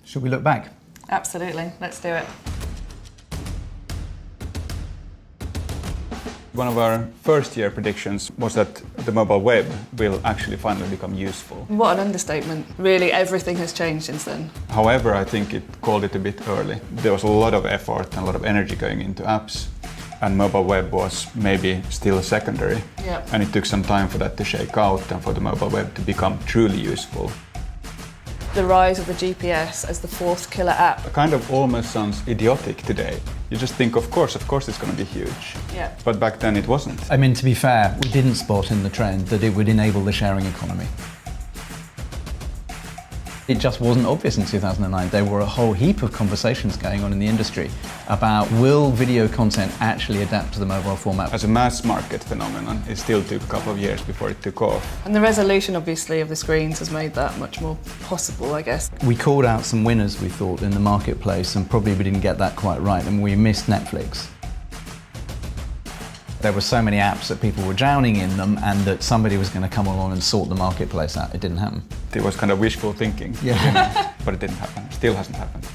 Should we look back? Absolutely, let's do it. One of our first year predictions was that the mobile web will actually finally become useful. What an understatement. Really, everything has changed since then. However, I think it called it a bit early. There was a lot of effort and a lot of energy going into apps, and mobile web was maybe still secondary. Yep. And it took some time for that to shake out and for the mobile web to become truly useful. The rise of the GPS as the fourth killer app. It kind of almost sounds idiotic today. You just think, of course it's going to be huge. Yeah. But back then it wasn't. I mean, to be fair, we didn't spot in the trend that it would enable the sharing economy. It just wasn't obvious in 2009. There were a whole heap of conversations going on in the industry about will video content actually adapt to the mobile format. As a mass market phenomenon, it still took a couple of years before it took off. And the resolution, obviously, of the screens has made that much more possible, I guess. We called out some winners, we thought, in the marketplace, and probably we didn't get that quite right, and we missed Netflix. There were so many apps that people were drowning in them, and that somebody was going to come along and sort the marketplace out. It didn't happen. It was kind of wishful thinking, Yeah. but it didn't happen. Still hasn't happened.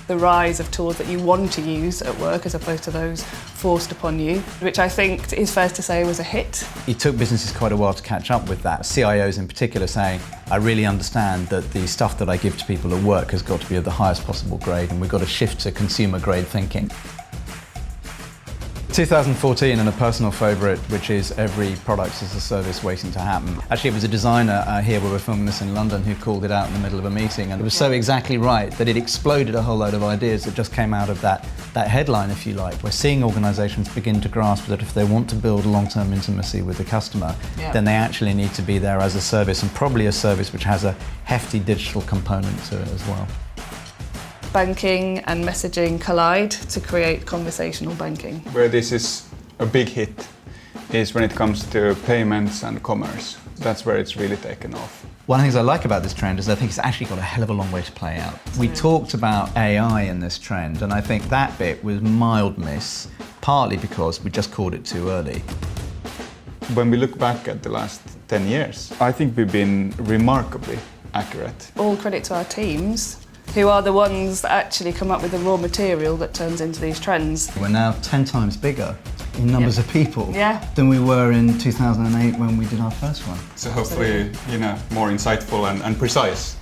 The rise of tools that you want to use at work as opposed to those forced upon you, which I think is fair to say was a hit. It took businesses quite a while to catch up with that. CIOs in particular saying, I really understand that the stuff that I give to people at work has got to be of the highest possible grade, and we've got to shift to consumer grade thinking. 2014, and a personal favourite, which is every product as a service waiting to happen. Actually, it was a designer here where we're filming this in London who called it out in the middle of a meeting, and it was so exactly right that it exploded a whole load of ideas that just came out of that headline, if you like. We're seeing organisations begin to grasp that if they want to build long-term intimacy with the customer, then they actually need to be there as a service, and probably a service which has a hefty digital component to it as well. Banking and messaging collide to create conversational banking. Where this is a big hit is when it comes to payments and commerce. That's where it's really taken off. One of the things I like about this trend is I think it's actually got a hell of a long way to play out. We talked about AI in this trend, and I think that bit was mild miss, partly because we just called it too early. When we look back at the last 10 years, I think we've been remarkably accurate. All credit to our teams, who are the ones that actually come up with the raw material that turns into these trends. We're now 10 times bigger in numbers of people than we were in 2008 when we did our first one. So hopefully, more insightful and precise.